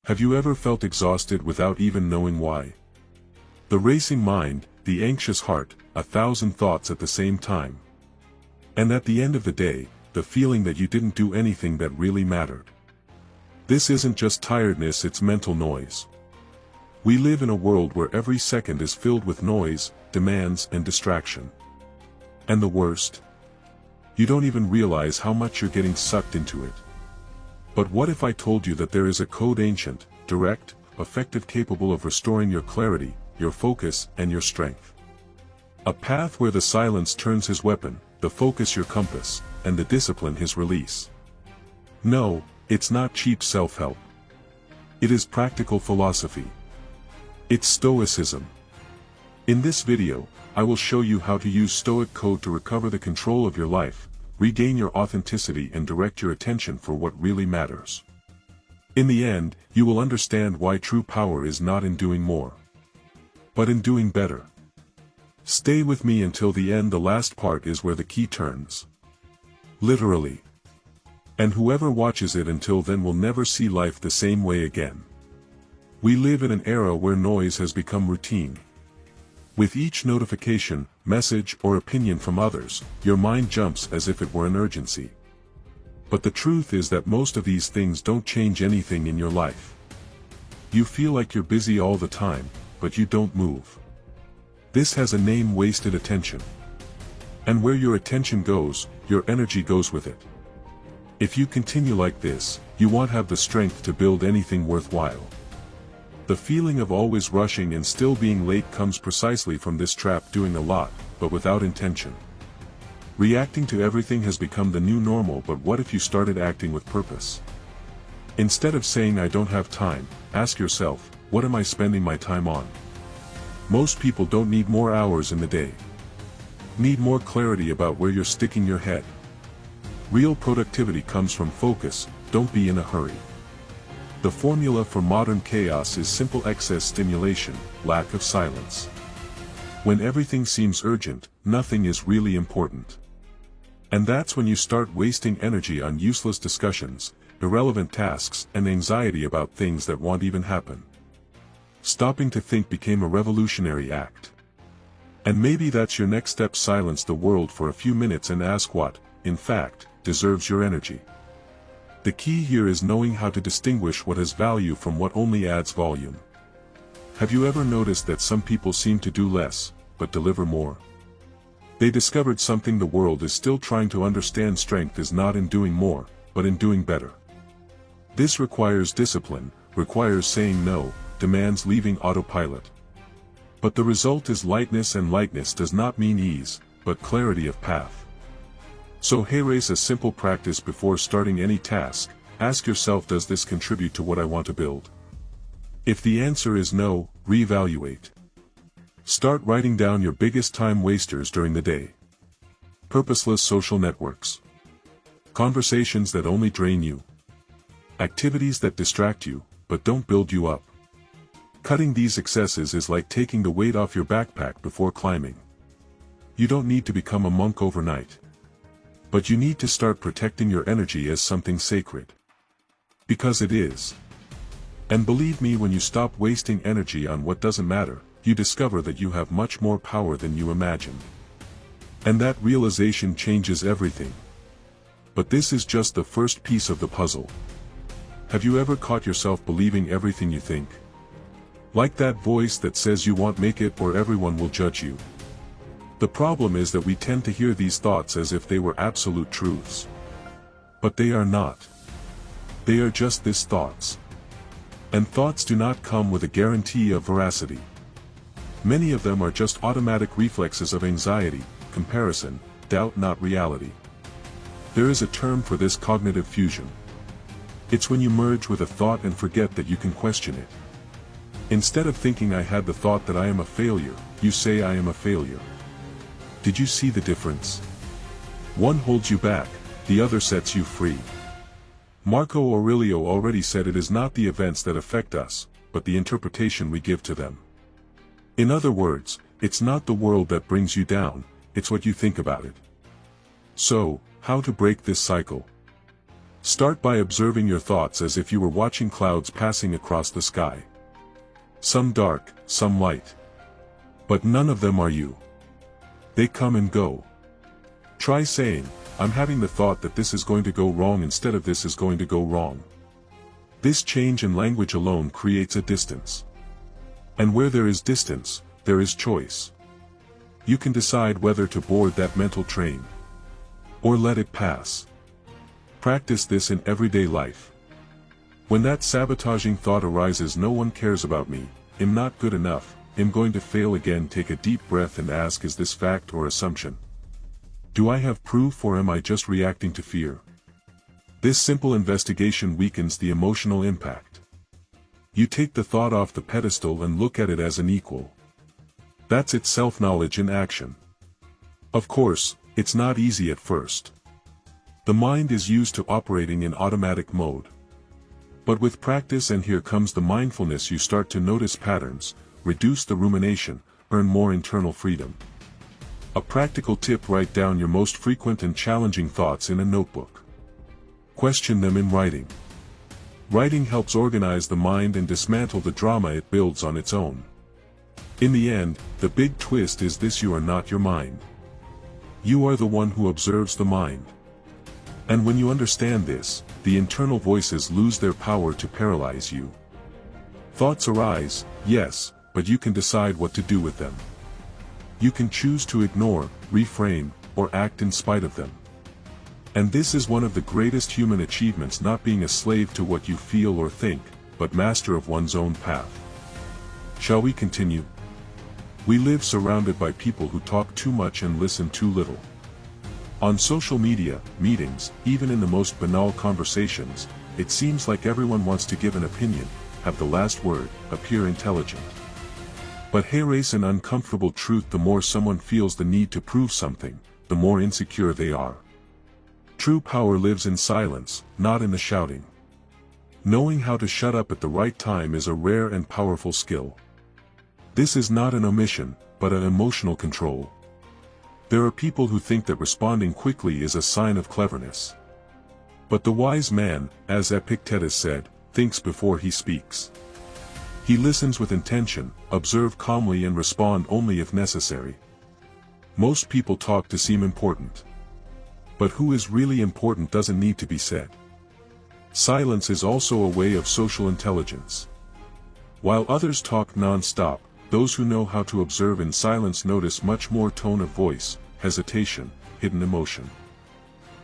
Have you ever felt exhausted without even knowing why? The racing mind, the anxious heart, 1,000 thoughts at the same time. And at the end of the day, the feeling that you didn't do anything that really mattered. This isn't just tiredness, it's mental noise. We live in a world where every second is filled with noise, demands, and distraction. And the worst? You don't even realize how much you're getting sucked into it. But what if I told you that there is a code, ancient, direct, effective, capable of restoring your clarity, your focus, and your strength? A path where the silence turns his weapon, the focus your compass, and the discipline his release. No, it's not cheap self-help. It is practical philosophy. It's Stoicism. In this video, I will show you how to use Stoic code to recover the control of your life, regain your authenticity, and direct your attention for what really matters. In the end, you will understand why true power is not in doing more, but in doing better. Stay with me until the end. The last part is where the key turns. Literally. And whoever watches it until then will never see life the same way again. We live in an era where noise has become routine. With each notification, message, or opinion from others, your mind jumps as if it were an urgency. But the truth is that most of these things don't change anything in your life. You feel like you're busy all the time, but you don't move. This has a name: wasted attention. And where your attention goes, your energy goes with it. If you continue like this, you won't have the strength to build anything worthwhile. The feeling of always rushing and still being late comes precisely from this trap: doing a lot, but without intention. Reacting to everything has become the new normal, but what if you started acting with purpose? Instead of saying "I don't have time," ask yourself, what am I spending my time on? Most people don't need more hours in the day. Need more clarity about where you're sticking your head. Real productivity comes from focus. Don't be in a hurry. The formula for modern chaos is simple: excess stimulation, lack of silence. When everything seems urgent, nothing is really important. And that's when you start wasting energy on useless discussions, irrelevant tasks, and anxiety about things that won't even happen. Stopping to think became a revolutionary act. And maybe that's your next step: silence the world for a few minutes and ask what, in fact, deserves your energy. The key here is knowing how to distinguish what has value from what only adds volume. Have you ever noticed that some people seem to do less, but deliver more? They discovered something the world is still trying to understand: strength is not in doing more, but in doing better. This requires discipline, requires saying no, demands leaving autopilot. But the result is lightness, and lightness does not mean ease, but clarity of path. So here's a simple practice before starting any task. Ask yourself, does this contribute to what I want to build? If the answer is no, reevaluate. Start writing down your biggest time wasters during the day. Purposeless social networks. Conversations that only drain you. Activities that distract you, but don't build you up. Cutting these excesses is like taking the weight off your backpack before climbing. You don't need to become a monk overnight. But you need to start protecting your energy as something sacred. Because it is. And believe me, when you stop wasting energy on what doesn't matter, you discover that you have much more power than you imagined. And that realization changes everything. But this is just the first piece of the puzzle. Have you ever caught yourself believing everything you think? Like that voice that says you won't make it or everyone will judge you. The problem is that we tend to hear these thoughts as if they were absolute truths. But they are not. They are just these thoughts. And thoughts do not come with a guarantee of veracity. Many of them are just automatic reflexes of anxiety, comparison, doubt, not reality. There is a term for this: cognitive fusion. It's when you merge with a thought and forget that you can question it. Instead of thinking "I had the thought that I am a failure," you say "I am a failure." Did you see the difference? One holds you back, the other sets you free. Marcus Aurelius already said it is not the events that affect us, but the interpretation we give to them. In other words, it's not the world that brings you down, it's what you think about it. So, how to break this cycle? Start by observing your thoughts as if you were watching clouds passing across the sky. Some dark, some light. But none of them are you. They come and go. Try saying, I'm having the thought that this is going to go wrong instead of this is going to go wrong. This change in language alone creates a distance. And where there is distance, there is choice. You can decide whether to board that mental train or let it pass. Practice this in everyday life. When that sabotaging thought arises, no one cares about me, I'm not good enough, I'm going to fail again, take a deep breath and ask, is this fact or assumption? Do I have proof or am I just reacting to fear? This simple investigation weakens the emotional impact. You take the thought off the pedestal and look at it as an equal. That's its self-knowledge in action. Of course, it's not easy at first. The mind is used to operating in automatic mode. But with practice, and here comes the mindfulness, you start to notice patterns, reduce the rumination, earn more internal freedom. A practical tip: write down your most frequent and challenging thoughts in a notebook. Question them in writing. Writing helps organize the mind and dismantle the drama it builds on its own. In the end, the big twist is this: you are not your mind. You are the one who observes the mind. And when you understand this, the internal voices lose their power to paralyze you. Thoughts arise, yes, but you can decide what to do with them. You can choose to ignore, reframe, or act in spite of them. And this is one of the greatest human achievements: not being a slave to what you feel or think, but master of one's own path. Shall we continue? We live surrounded by people who talk too much and listen too little. On social media, meetings, even in the most banal conversations, it seems like everyone wants to give an opinion, have the last word, appear intelligent. But here's an uncomfortable truth: the more someone feels the need to prove something, the more insecure they are. True power lives in silence, not in the shouting. Knowing how to shut up at the right time is a rare and powerful skill. This is not an omission, but an emotional control. There are people who think that responding quickly is a sign of cleverness. But the wise man, as Epictetus said, thinks before he speaks. He listens with intention, observe calmly, and respond only if necessary. Most people talk to seem important. But who is really important doesn't need to be said. Silence is also a way of social intelligence. While others talk non-stop, those who know how to observe in silence notice much more tone of voice, hesitation, hidden emotion.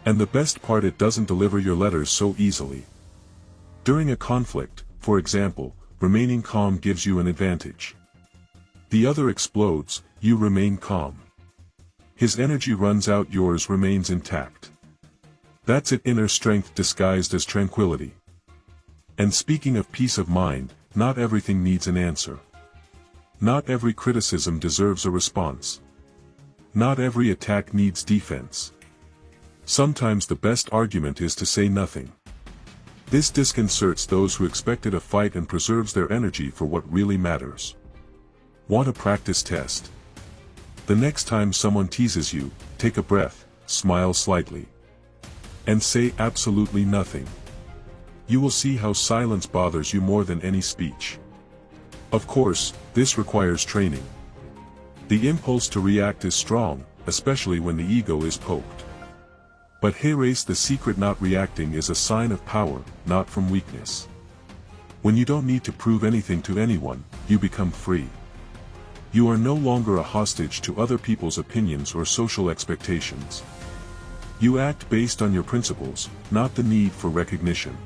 And the best part, it doesn't deliver your letters so easily. During a conflict, for example, remaining calm gives you an advantage. The other explodes, you remain calm. His energy runs out, yours remains intact. That's it, inner strength disguised as tranquility. And speaking of peace of mind, not everything needs an answer. Not every criticism deserves a response. Not every attack needs defense. Sometimes the best argument is to say nothing. This disconcerts those who expected a fight and preserves their energy for what really matters. Want a practice test? The next time someone teases you, take a breath, smile slightly, and say absolutely nothing. You will see how silence bothers you more than any speech. Of course, this requires training. The impulse to react is strong, especially when the ego is poked. But here's the secret: not reacting is a sign of power, not from weakness. When you don't need to prove anything to anyone, you become free. You are no longer a hostage to other people's opinions or social expectations. You act based on your principles, not the need for recognition.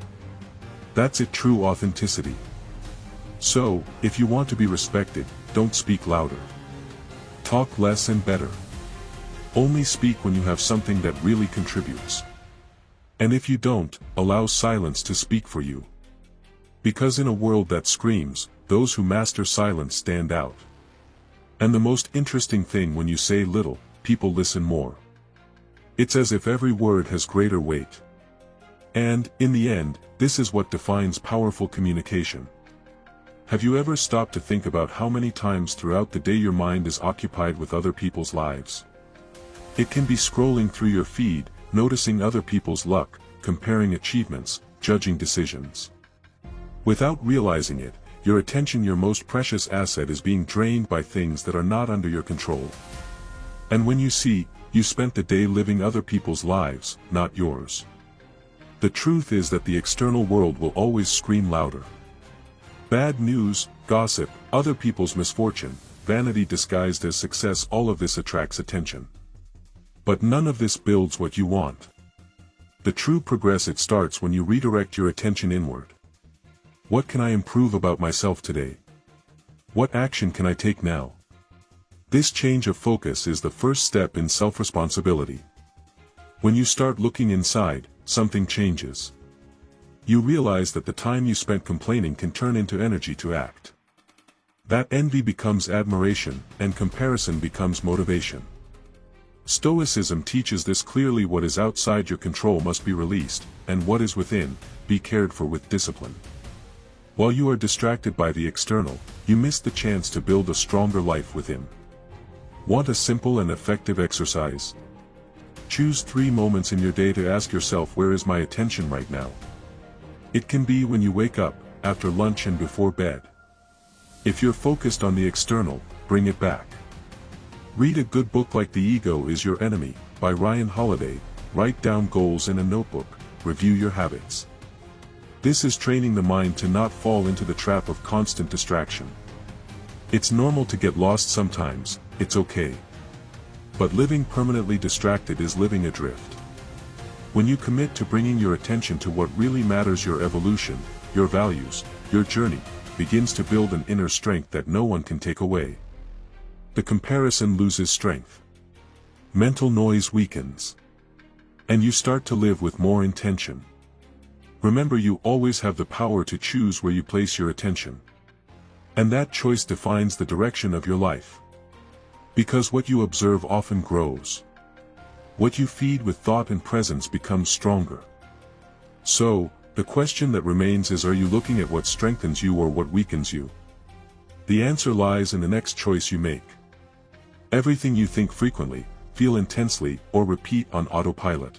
That's it, true authenticity. So, if you want to be respected, don't speak louder. Talk less and better. Only speak when you have something that really contributes. And if you don't, allow silence to speak for you. Because in a world that screams, those who master silence stand out. And the most interesting thing: when you say little, people listen more. It's as if every word has greater weight. And, in the end, this is what defines powerful communication. Have you ever stopped to think about how many times throughout the day your mind is occupied with other people's lives? It can be scrolling through your feed, noticing other people's luck, comparing achievements, judging decisions. Without realizing it, your attention, your most precious asset, is being drained by things that are not under your control. And when you see, you spent the day living other people's lives, not yours. The truth is that the external world will always scream louder. Bad news, gossip, other people's misfortune, vanity disguised as success, all of this attracts attention. But none of this builds what you want. The true progress, it starts when you redirect your attention inward. What can I improve about myself today? What action can I take now? This change of focus is the first step in self-responsibility. When you start looking inside, something changes. You realize that the time you spent complaining can turn into energy to act. That envy becomes admiration, and comparison becomes motivation. Stoicism teaches this clearly: what is outside your control must be released, and what is within, be cared for with discipline. While you are distracted by the external, you miss the chance to build a stronger life within. Want a simple and effective exercise? Choose 3 moments in your day to ask yourself, where is my attention right now? It can be when you wake up, after lunch, and before bed. If you're focused on the external, bring it back. Read a good book like The Ego is Your Enemy, by Ryan Holiday. Write down goals in a notebook. Review your habits. This is training the mind to not fall into the trap of constant distraction. It's normal to get lost sometimes, it's okay. But living permanently distracted is living adrift. When you commit to bringing your attention to what really matters, your evolution, your values, your journey, begins to build an inner strength that no one can take away. The comparison loses strength. Mental noise weakens. And you start to live with more intention. Remember, you always have the power to choose where you place your attention. And that choice defines the direction of your life. Because what you observe often grows. What you feed with thought and presence becomes stronger. So, the question that remains is, are you looking at what strengthens you or what weakens you? The answer lies in the next choice you make. Everything you think frequently, feel intensely, or repeat on autopilot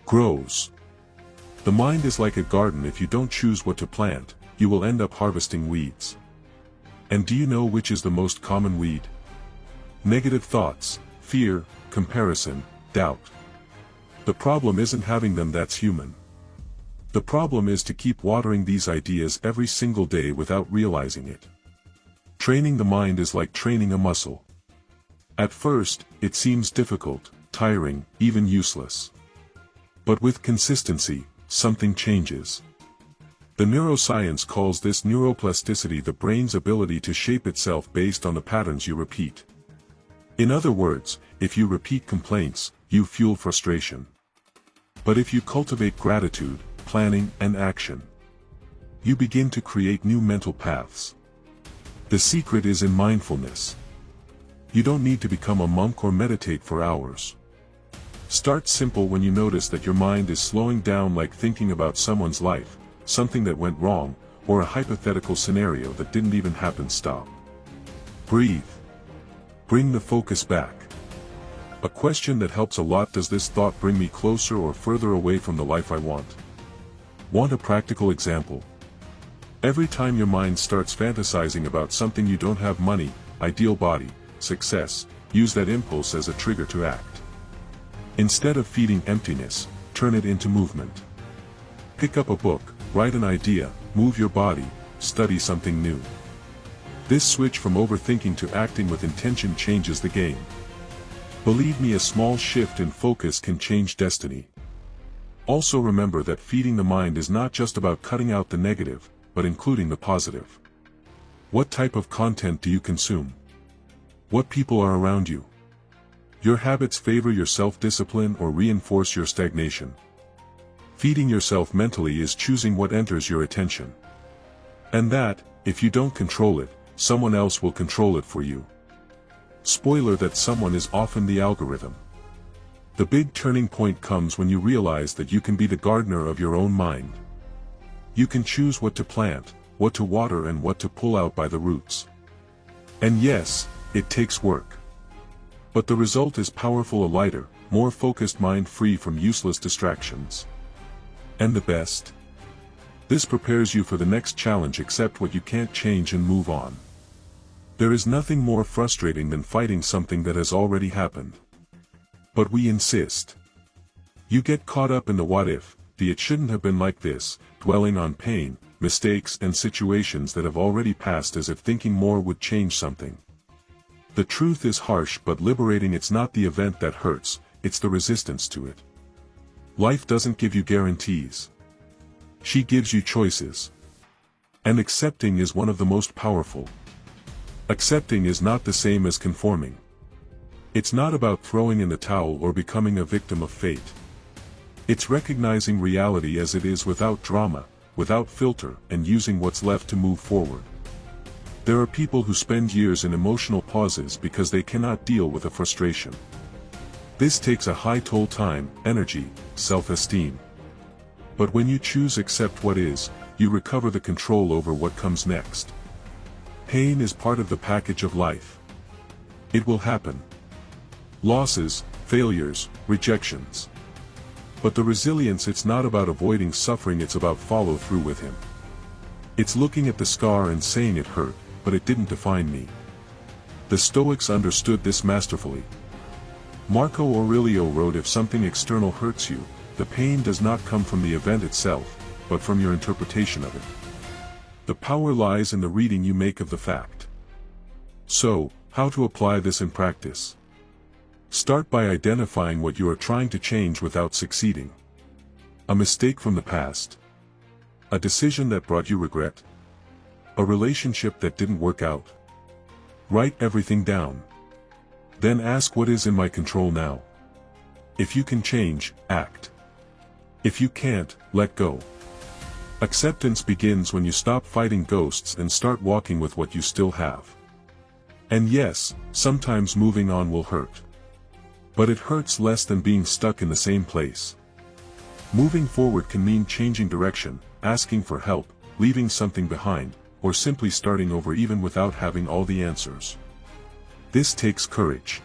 grows. The mind is like a garden. If you don't choose what to plant, you will end up harvesting weeds. And do you know which is the most common weed? Negative thoughts, fear, comparison, doubt. The problem isn't having them, that's human. The problem is to keep watering these ideas every single day without realizing it. Training the mind is like training a muscle. At first, it seems difficult, tiring, even useless. But with consistency, something changes. The neuroscience calls this neuroplasticity, the brain's ability to shape itself based on the patterns you repeat. In other words, if you repeat complaints, you fuel frustration. But if you cultivate gratitude, planning, and action, you begin to create new mental paths. The secret is in mindfulness. You don't need to become a monk or meditate for hours. Start simple. When you notice that your mind is slowing down, like thinking about someone's life, something that went wrong, or a hypothetical scenario that didn't even happen, stop. Breathe. Bring the focus back. A question that helps a lot: does this thought bring me closer or further away from the life I want? Want a practical example? Every time your mind starts fantasizing about something you don't have, money, ideal body, success, use that impulse as a trigger to act. Instead of feeding emptiness, turn it into movement. Pick up a book, write an idea, move your body, study something new. This switch from overthinking to acting with intention changes the game. Believe me, a small shift in focus can change destiny. Also remember that feeding the mind is not just about cutting out the negative, but including the positive. What type of content do you consume? What people are around you? Your habits favor your self-discipline or reinforce your stagnation? Feeding yourself mentally is choosing what enters your attention. And that, if you don't control it, someone else will control it for you. Spoiler: that someone is often the algorithm. The big turning point comes when you realize that you can be the gardener of your own mind. You can choose what to plant, what to water, and what to pull out by the roots. And yes, it takes work. But the result is powerful: a lighter, more focused mind, free from useless distractions. And the best? This prepares you for the next challenge. Accept what you can't change and move on. There is nothing more frustrating than fighting something that has already happened. But we insist. You get caught up in the what if, the it shouldn't have been like this, dwelling on pain, mistakes and situations that have already passed as if thinking more would change something. The truth is harsh but liberating. It's not the event that hurts, it's the resistance to it. Life doesn't give you guarantees. She gives you choices. And accepting is one of the most powerful. Accepting is not the same as conforming. It's not about throwing in the towel or becoming a victim of fate. It's recognizing reality as it is without drama, without filter, and using what's left to move forward. There are people who spend years in emotional pauses because they cannot deal with a frustration. This takes a high toll: time, energy, self-esteem. But when you choose accept what is, you recover the control over what comes next. Pain is part of the package of life. It will happen. Losses, failures, rejections. But the resilience, it's not about avoiding suffering, it's about follow through with him. It's looking at the scar and saying it hurt, but it didn't define me. The Stoics understood this masterfully. Marcus Aurelius wrote, if something external hurts you, the pain does not come from the event itself, but from your interpretation of it. The power lies in the reading you make of the fact. So, how to apply this in practice? Start by identifying what you are trying to change without succeeding. A mistake from the past. A decision that brought you regret. A relationship that didn't work out. Write everything down. Then ask, what is in my control now? If you can change, act. If you can't, let go. Acceptance begins when you stop fighting ghosts and start walking with what you still have. And yes, sometimes moving on will hurt. But it hurts less than being stuck in the same place. Moving forward can mean changing direction, asking for help, leaving something behind, or simply starting over even without having all the answers. This takes courage.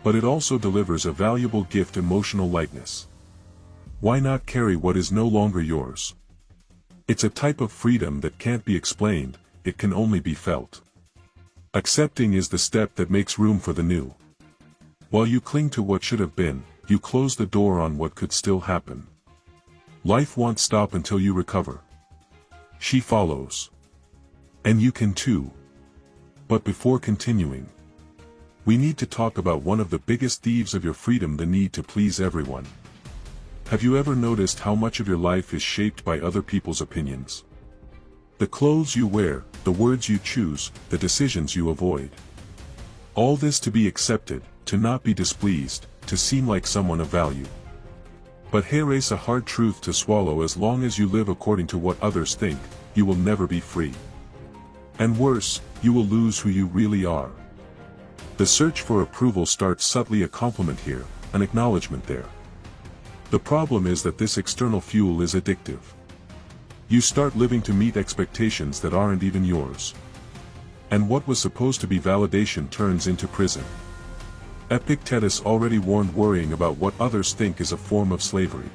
But it also delivers a valuable gift: emotional lightness. Why not carry what is no longer yours? It's a type of freedom that can't be explained, it can only be felt. Accepting is the step that makes room for the new. While you cling to what should have been, you close the door on what could still happen. Life won't stop until you recover. She follows. And you can too. But before continuing, we need to talk about one of the biggest thieves of your freedom: the need to please everyone. Have you ever noticed how much of your life is shaped by other people's opinions? The clothes you wear, the words you choose, the decisions you avoid. All this to be accepted, to not be displeased, to seem like someone of value. But here's a hard truth to swallow: as long as you live according to what others think, you will never be free. And worse, you will lose who you really are. The search for approval starts subtly: a compliment here, an acknowledgement there. The problem is that this external fuel is addictive. You start living to meet expectations that aren't even yours. And what was supposed to be validation turns into prison. Epictetus already warned: worrying about what others think is a form of slavery.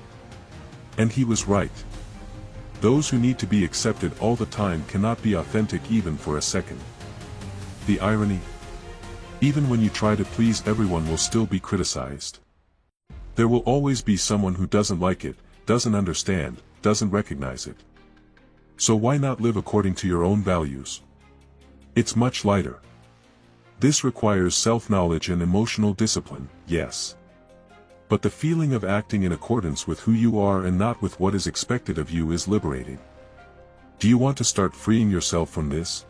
And he was right. Those who need to be accepted all the time cannot be authentic even for a second. The irony? Even when you try to please everyone, will still be criticized. There will always be someone who doesn't like it, doesn't understand, doesn't recognize it. So why not live according to your own values? It's much lighter. This requires self-knowledge and emotional discipline, yes. But the feeling of acting in accordance with who you are and not with what is expected of you is liberating. Do you want to start freeing yourself from this?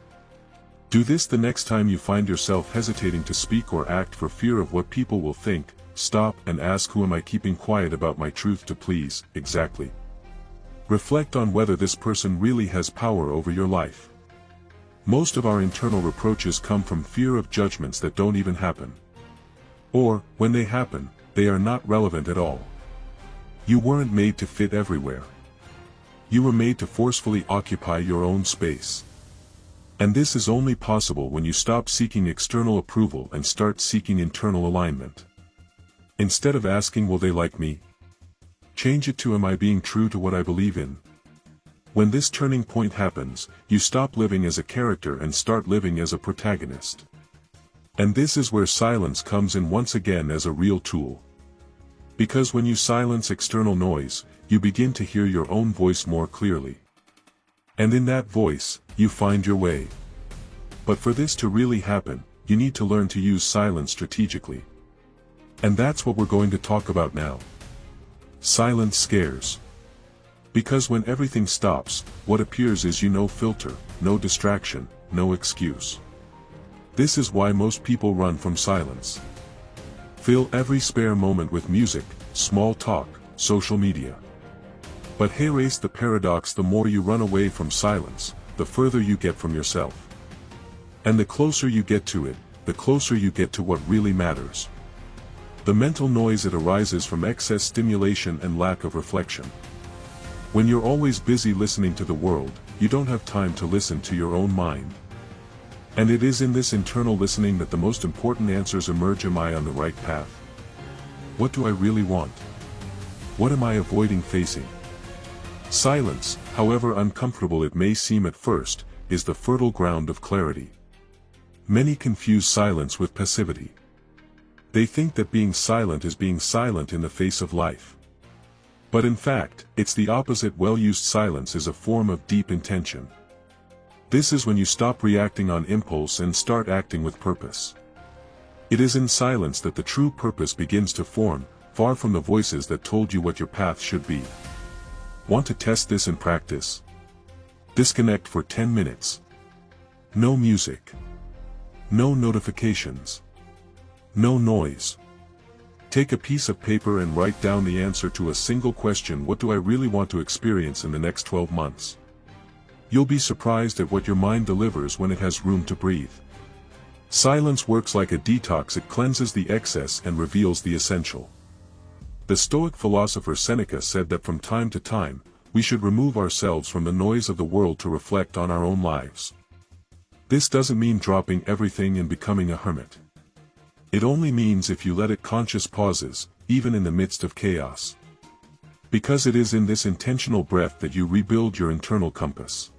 Do this the next time you find yourself hesitating to speak or act for fear of what people will think. Stop and ask, who am I keeping quiet about my truth to please, exactly? Reflect on whether this person really has power over your life. Most of our internal reproaches come from fear of judgments that don't even happen. Or, when they happen, they are not relevant at all. You weren't made to fit everywhere. You were made to forcefully occupy your own space. And this is only possible when you stop seeking external approval and start seeking internal alignment. Instead of asking, will they like me? Change it to am I being true to what I believe in? When this turning point happens, you stop living as a character and start living as a protagonist. And this is where silence comes in once again as a real tool. Because when you silence external noise, you begin to hear your own voice more clearly. And in that voice, you find your way. But for this to really happen, you need to learn to use silence strategically. And that's what we're going to talk about now. Silence scares. Because when everything stops, what appears is no filter, no distraction, no excuse. This is why most people run from silence. Fill every spare moment with music, small talk, social media. But here's the paradox: the more you run away from silence, the further you get from yourself. And the closer you get to it, the closer you get to what really matters. The mental noise that arises from excess stimulation and lack of reflection. When you're always busy listening to the world, you don't have time to listen to your own mind. And it is in this internal listening that the most important answers emerge. Am I on the right path? What do I really want? What am I avoiding facing? Silence, however uncomfortable it may seem at first, is the fertile ground of clarity. Many confuse silence with passivity. They think that being silent is being silent in the face of life. But in fact, it's the opposite. Well-used silence is a form of deep intention. This is when you stop reacting on impulse and start acting with purpose. It is in silence that the true purpose begins to form, far from the voices that told you what your path should be. Want to test this in practice? Disconnect for 10 minutes. No music. No notifications. No noise. Take a piece of paper and write down the answer to a single question: what do I really want to experience in the next 12 months? You'll be surprised at what your mind delivers when it has room to breathe. Silence works like a detox. It cleanses the excess and reveals the essential. The Stoic philosopher Seneca said that from time to time, we should remove ourselves from the noise of the world to reflect on our own lives. This doesn't mean dropping everything and becoming a hermit. It only means if you let it conscious pauses, even in the midst of chaos. Because it is in this intentional breath that you rebuild your internal compass.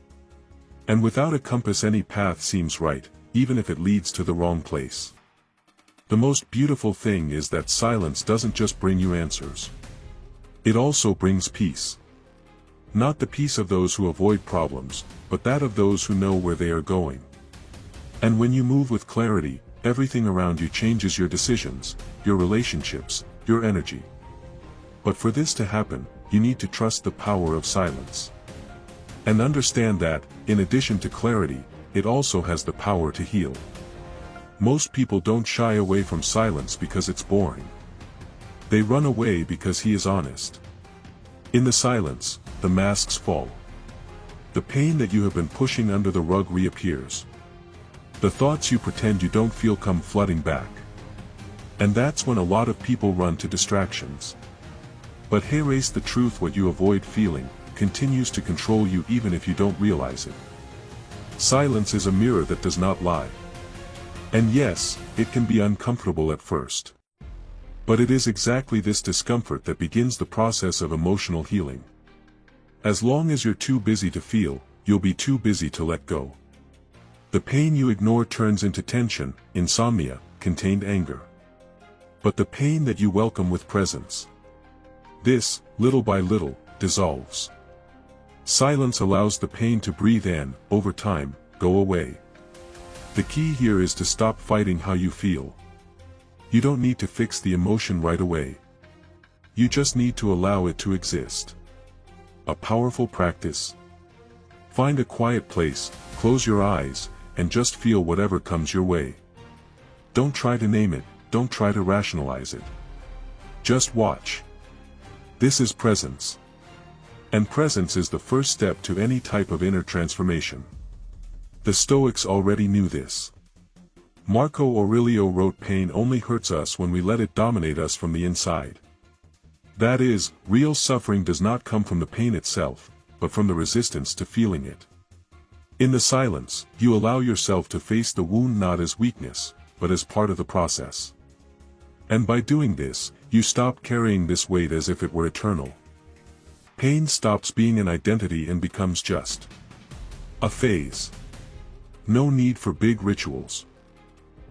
And without a compass, any path seems right, even if it leads to the wrong place. The most beautiful thing is that silence doesn't just bring you answers. It also brings peace. Not the peace of those who avoid problems, but that of those who know where they are going. And when you move with clarity, everything around you changes: your decisions, your relationships, your energy. But for this to happen, you need to trust the power of silence. And understand that, in addition to clarity, it also has the power to heal. Most people don't shy away from silence because it's boring. They run away because he is honest. In the silence, the masks fall. The pain that you have been pushing under the rug reappears. The thoughts you pretend you don't feel come flooding back. And that's when a lot of people run to distractions. But here's the truth: what you avoid feeling continues to control you even if you don't realize it. Silence is a mirror that does not lie. And yes, it can be uncomfortable at first. But it is exactly this discomfort that begins the process of emotional healing. As long as you're too busy to feel, you'll be too busy to let go. The pain you ignore turns into tension, insomnia, contained anger. But the pain that you welcome with presence, this, little by little, dissolves. Silence allows the pain to breathe and, over time, go away. The key here is to stop fighting how you feel. You don't need to fix the emotion right away. You just need to allow it to exist. A powerful practice. Find a quiet place, close your eyes, and just feel whatever comes your way. Don't try to name it, don't try to rationalize it. Just watch. This is presence. And presence is the first step to any type of inner transformation. The Stoics already knew this. Marcus Aurelius wrote, "Pain only hurts us when we let it dominate us from the inside." That is, real suffering does not come from the pain itself, but from the resistance to feeling it. In the silence, you allow yourself to face the wound not as weakness, but as part of the process. And by doing this, you stop carrying this weight as if it were eternal. Pain stops being an identity and becomes just a phase. No need for big rituals.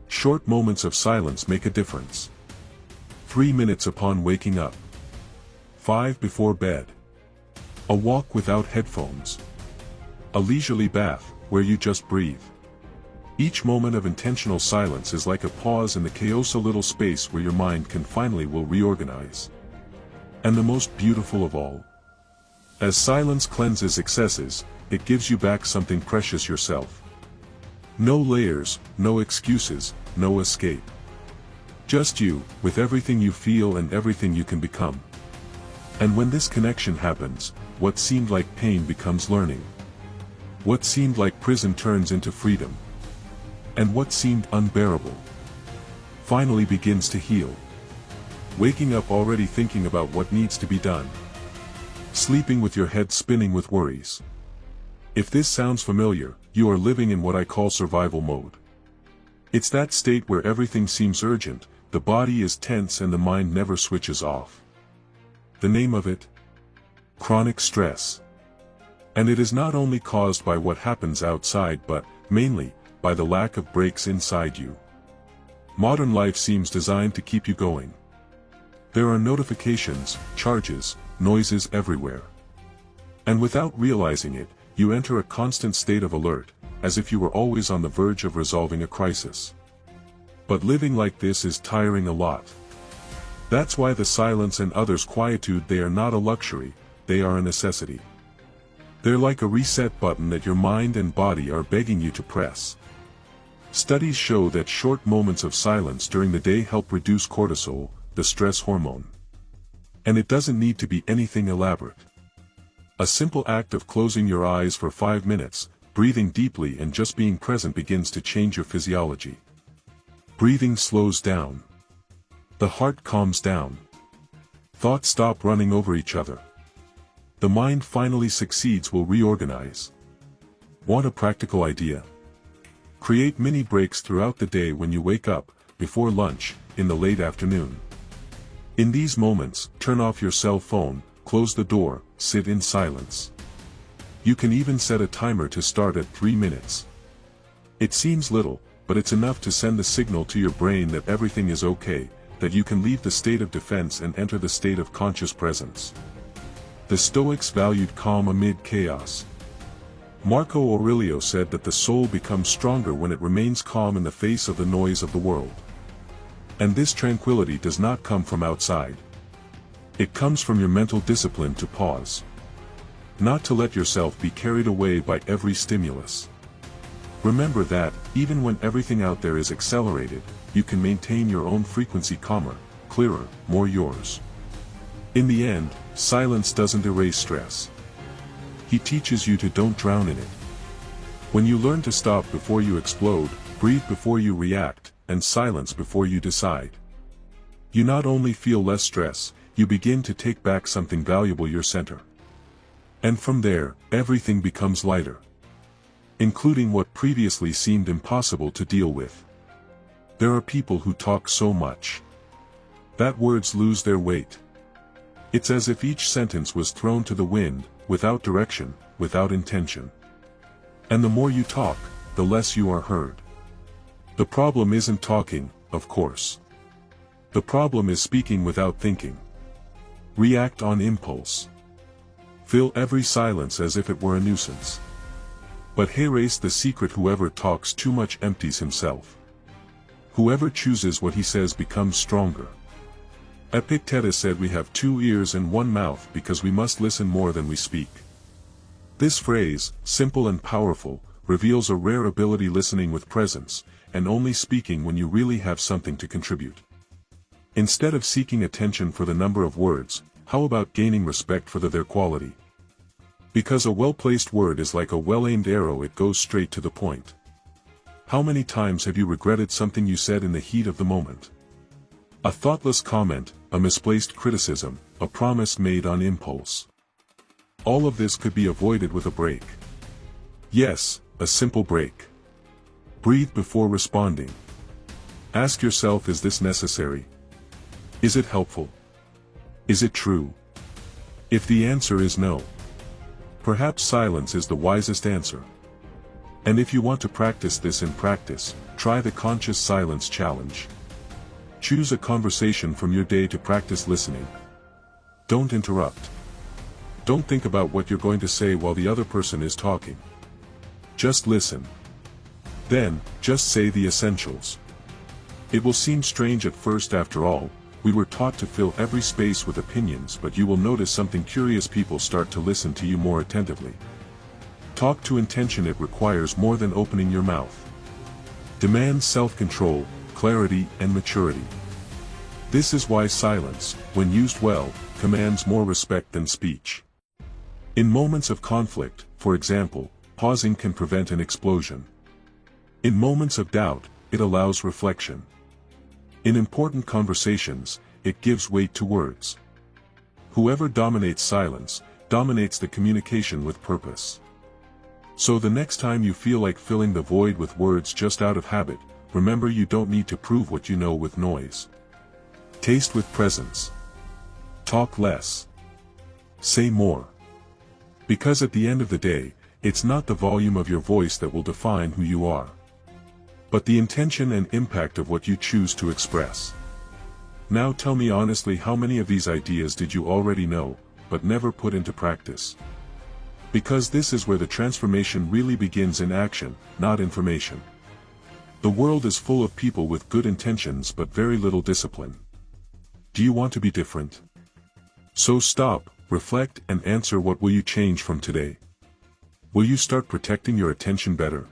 Short moments of silence make a difference. 3 minutes upon waking up. 5 before bed. A walk without headphones. A leisurely bath, where you just breathe. Each moment of intentional silence is like a pause in the chaos, a little space where your mind can finally will reorganize. And the most beautiful of all, as silence cleanses excesses, it gives you back something precious, yourself. No layers, no excuses, no escape. Just you, with everything you feel and everything you can become. And when this connection happens, what seemed like pain becomes learning. What seemed like prison turns into freedom. And what seemed unbearable finally begins to heal. Waking up already thinking about what needs to be done. Sleeping with your head spinning with worries. If this sounds familiar, you are living in what I call survival mode. It's that state where everything seems urgent, the body is tense and the mind never switches off. The name of it? Chronic stress. And it is not only caused by what happens outside but, mainly, by the lack of breaks inside you. Modern life seems designed to keep you going. There are notifications, charges, noises everywhere. And without realizing it, you enter a constant state of alert, as if you were always on the verge of resolving a crisis. But living like this is tiring a lot. That's why the silence and others' quietude, they are not a luxury, they are a necessity. They're like a reset button that your mind and body are begging you to press. Studies show that short moments of silence during the day help reduce cortisol, the stress hormone. And it doesn't need to be anything elaborate. A simple act of closing your eyes for 5 minutes, breathing deeply and just being present begins to change your physiology. Breathing slows down. The heart calms down. Thoughts stop running over each other. The mind finally succeeds, will reorganize. Want a practical idea? Create mini breaks throughout the day when you wake up, before lunch, in the late afternoon. In these moments, turn off your cell phone, close the door, sit in silence. You can even set a timer to start at 3 minutes. It seems little, but it's enough to send the signal to your brain that everything is okay, that you can leave the state of defense and enter the state of conscious presence. The Stoics valued calm amid chaos. Marcus Aurelius said that the soul becomes stronger when it remains calm in the face of the noise of the world. And this tranquility does not come from outside. It comes from your mental discipline to pause. Not to let yourself be carried away by every stimulus. Remember that, even when everything out there is accelerated, you can maintain your own frequency, calmer, clearer, more yours. In the end, silence doesn't erase stress. He teaches you to don't drown in it. When you learn to stop before you explode, breathe before you react, and silence before you decide, you not only feel less stress, you begin to take back something valuable, your center. And from there, everything becomes lighter. Including what previously seemed impossible to deal with. There are people who talk so much that words lose their weight. It's as if each sentence was thrown to the wind, without direction, without intention. And the more you talk, the less you are heard. The problem isn't talking, of course. The problem is speaking without thinking. React on impulse. Fill every silence as if it were a nuisance. But here's the secret: whoever talks too much empties himself. Whoever chooses what he says becomes stronger. Epictetus said we have 2 ears and 1 mouth because we must listen more than we speak. This phrase, simple and powerful, reveals a rare ability: listening with presence, and only speaking when you really have something to contribute. Instead of seeking attention for the number of words, how about gaining respect for their quality? Because a well-placed word is like a well-aimed arrow, it goes straight to the point. How many times have you regretted something you said in the heat of the moment? A thoughtless comment, a misplaced criticism, a promise made on impulse. All of this could be avoided with a break. Yes, a simple break. Breathe before responding. Ask yourself, is this necessary? Is it helpful? Is it true? If the answer is no, perhaps silence is the wisest answer. And if you want to practice this in practice, try the Conscious Silence Challenge. Choose a conversation from your day to practice listening. Don't interrupt. Don't think about what you're going to say while the other person is talking. Just listen. Then, just say the essentials. It will seem strange at first. After all, we were taught to fill every space with opinions, but you will notice something curious: people start to listen to you more attentively. Talk to intention. It requires more than opening your mouth. Demands self-control, clarity, and maturity. This is why silence, when used well, commands more respect than speech. In moments of conflict, for example, pausing can prevent an explosion. In moments of doubt, it allows reflection. In important conversations, it gives weight to words. Whoever dominates silence, dominates the communication with purpose. So the next time you feel like filling the void with words just out of habit, remember, you don't need to prove what you know with noise. Taste with presence. Talk less. Say more. Because at the end of the day, it's not the volume of your voice that will define who you are, but the intention and impact of what you choose to express. Now tell me honestly, how many of these ideas did you already know, but never put into practice? Because this is where the transformation really begins, in action, not information. The world is full of people with good intentions but very little discipline. Do you want to be different? So stop, reflect, and answer: what will you change from today? Will you start protecting your attention better?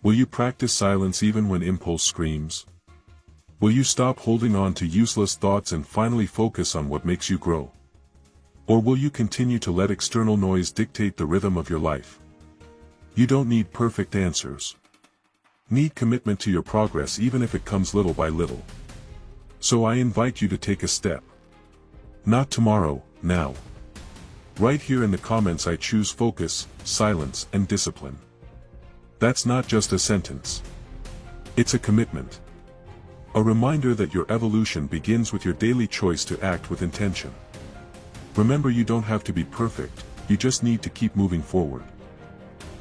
Will you practice silence even when impulse screams? Will you stop holding on to useless thoughts and finally focus on what makes you grow? Or will you continue to let external noise dictate the rhythm of your life? You don't need perfect answers. Need commitment to your progress, even if it comes little by little. So I invite you to take a step. Not tomorrow, now. Right here in the comments, I choose focus, silence, and discipline. That's not just a sentence. It's a commitment. A reminder that your evolution begins with your daily choice to act with intention. Remember, you don't have to be perfect, you just need to keep moving forward.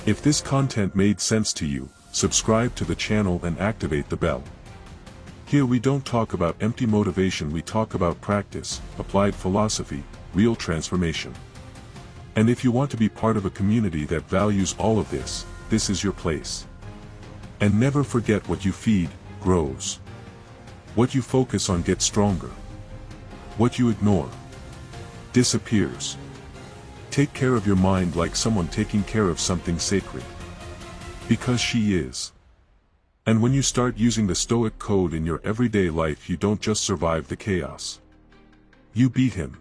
If this content made sense to you, subscribe to the channel and activate the bell. Here we don't talk about empty motivation, we talk about practice, applied philosophy, real transformation. And if you want to be part of a community that values all of this, this is your place. And never forget, what you feed, grows. What you focus on gets stronger. What you ignore disappears. Take care of your mind like someone taking care of something sacred. Because she is. And when you start using the Stoic code in your everyday life, you don't just survive the chaos. You beat him.